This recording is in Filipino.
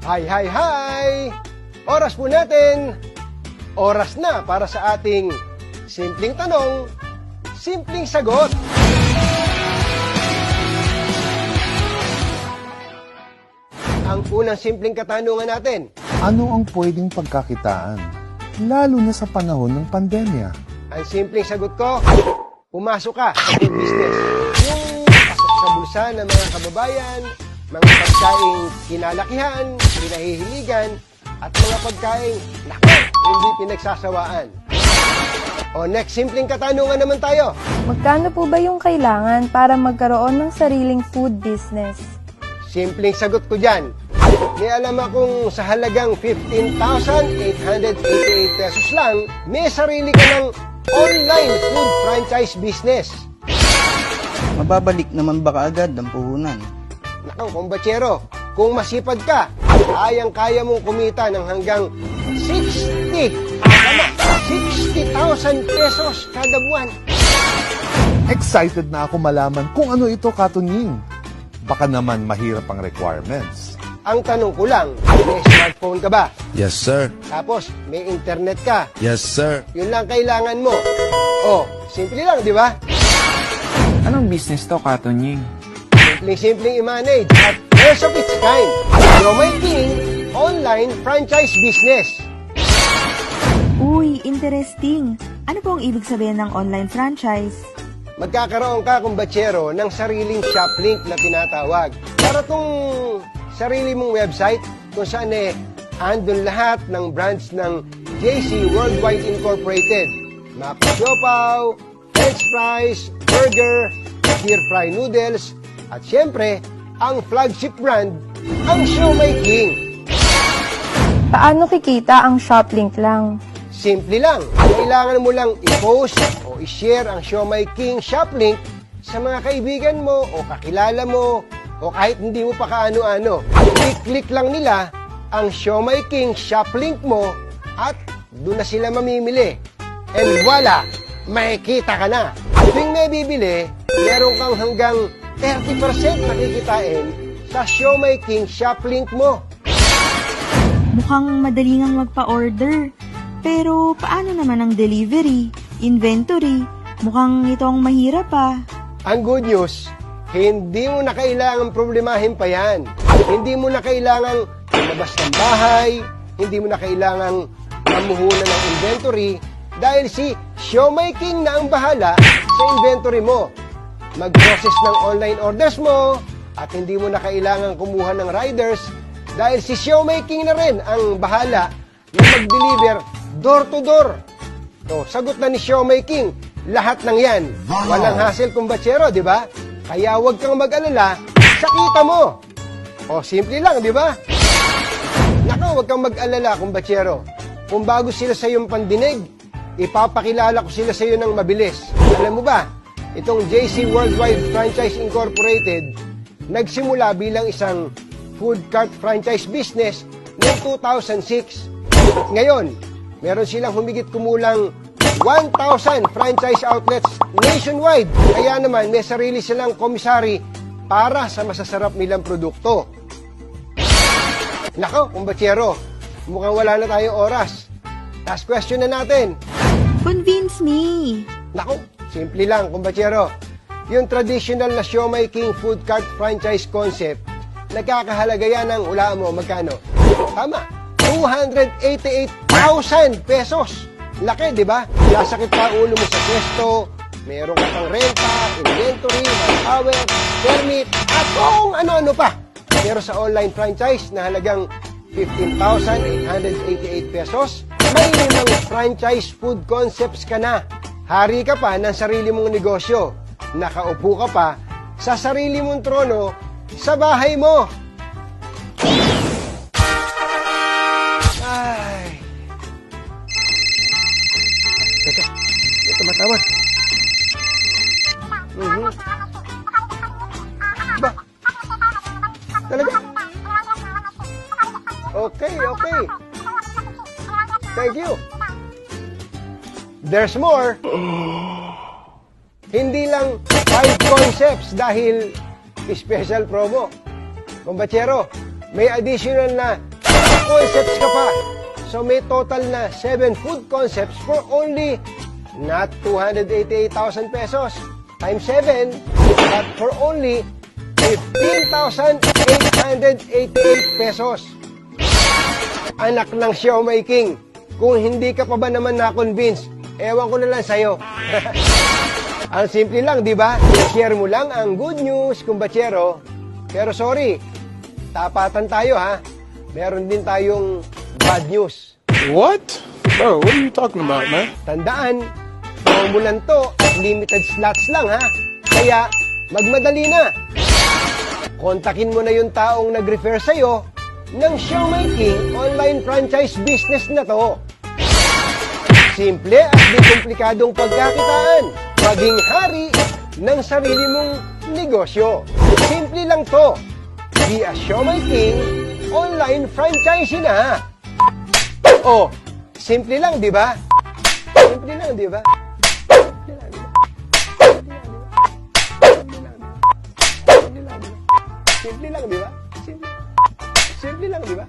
Hi, hi, hi! Oras po natin. Oras na para sa ating simpleng tanong, simpleng sagot. Ang unang simpleng katanungan natin. Ano ang pwedeng pagkakitaan, lalo na sa panahon ng pandemya? Ang simpleng sagot ko, pumasok ka sa food business. Yung pasok sa bulsa ng mga kababayan, mga pagkaing kinalakihan, pinahihiligan, at mga pagkaing, naku, hindi pinagsasawaan. O next, simpleng katanungan naman tayo. Magkano po ba yung kailangan para magkaroon ng sariling food business? Simpleng sagot ko dyan. May alam akong sa halagang 15,888 pesos lang, may sarili ka ng online food franchise business. Mababalik naman ba kaagad ang puhunan? Nakang kumbatsero, kung masipag ka, kayang-kaya mong kumita ng hanggang 60,000 pesos kada buwan. Excited na ako malaman kung ano ito, Katunying. Baka naman mahirap ang requirements. Ang tanong ko lang, may smartphone ka ba? Yes, sir. Tapos, may internet ka? Yes, sir. Yun lang kailangan mo. Oh, simple lang, di ba? Anong business to, Katunying? Simpleng i-manage at first of its kind. Siomai King online franchise business. Uy, interesting. Ano po ang ibig sabihin ng online franchise? Magkakaroon ka, kumbatsero, ng sariling shop link na tinatawag. Para tong sarili mong website kung saan andun lahat ng brands ng JC Worldwide Incorporated. Mapa Siopaw, French fries, burger, stir fry noodles, at syempre, ang flagship brand, ang Siomai King. Paano kikita ang shop link lang? Simple lang. Kailangan mo lang i-post o i-share ang Siomai King shop link sa mga kaibigan mo o kakilala mo o kahit hindi mo pa kaano-ano. I-click lang nila ang Siomai King shop link mo at doon na sila mamimili. And voila! Makikita ka na. Tuwing may bibili, meron kang hanggang 30% nakikitain sa Siomai King shop link mo. Mukhang madali ngang magpa-order. Pero paano naman ang delivery, inventory? Mukhang ito ang mahirap pa. Ang good news, hindi mo na kailangang problemahin pa yan. Hindi mo na kailangang lumabas ng bahay, hindi mo na kailangang mamuhunan ng inventory dahil si Siomai King na ang bahala sa inventory mo. Mag-process ng online orders mo at hindi mo na kailangang kumuha ng riders dahil si Siomai King na rin ang bahala na mag-deliver door to door. So, sagot na ni Siomai King, lahat ng yan. Walang hassle, kumbatsero, di ba? Kaya huwag kang mag-alala sa kita mo. O, simple lang, di ba? Naku, huwag kang mag-alala, kumbatsero. Kung bago sila sa iyong pandinig, ipapakilala ko sila sa iyo ng mabilis. Alam mo ba, itong JC Worldwide Franchise Incorporated, nagsimula bilang isang food cart franchise business noong 2006. Ngayon, meron silang humigit kumulang 1,000 franchise outlets nationwide. Kaya naman, may sarili silang komisari para sa masasarap nilang produkto. Nako, kumbatsero, mukhang wala na tayong oras. Last question na natin. Convince me. Nako, simple lang, kumbatsero. Yung traditional na Siomai King food cart franchise concept, nagkakahalaga yan ng, wala mo, magkano? Tama. 288,000 pesos. Laki, di ba? Sasakit pa ulo mo sa pwesto, meron ka pang renta, inventory, manpower, permit, at kung ano-ano pa. Pero sa online franchise na halagang 15,888 pesos, may limang franchise food concepts ka na. Hari ka pa ng sarili mong negosyo. Nakaupo ka pa sa sarili mong trono sa bahay mo. Ay. Teka, may tumatawag. Ba? Talaga? Okay, okay. Thank you. There's more. Hindi lang 5 concepts dahil special promo. Kumbatsero, may additional na concepts ka pa. So may total na 7 food concepts for only not 288,000 pesos times 7, but for only 15,888 pesos. Anak ng Siomai King, kung hindi ka pa ba naman na-convince, ewan ko na lang sa'yo. Ang simple lang, di ba? Share mo lang ang good news, kumbatsero. Pero sorry, tapatan tayo ha. Meron din tayong bad news. What? Bro, what are you talking about, man? Tandaan, promo lang to at limited slots lang ha. Kaya, magmadali na. Kontakin mo na yung taong nag-refer sa'yo ng Siomai King online franchise business na to. Simple at di komplikadong pagkakitaan. Maging hari ng sarili mong negosyo. Simple lang to. Be a Siomai King online franchise na. Oh, simple lang, di ba? Simple lang, di ba? Simple lang, di ba? Simple lang, di ba? Simple lang, di ba?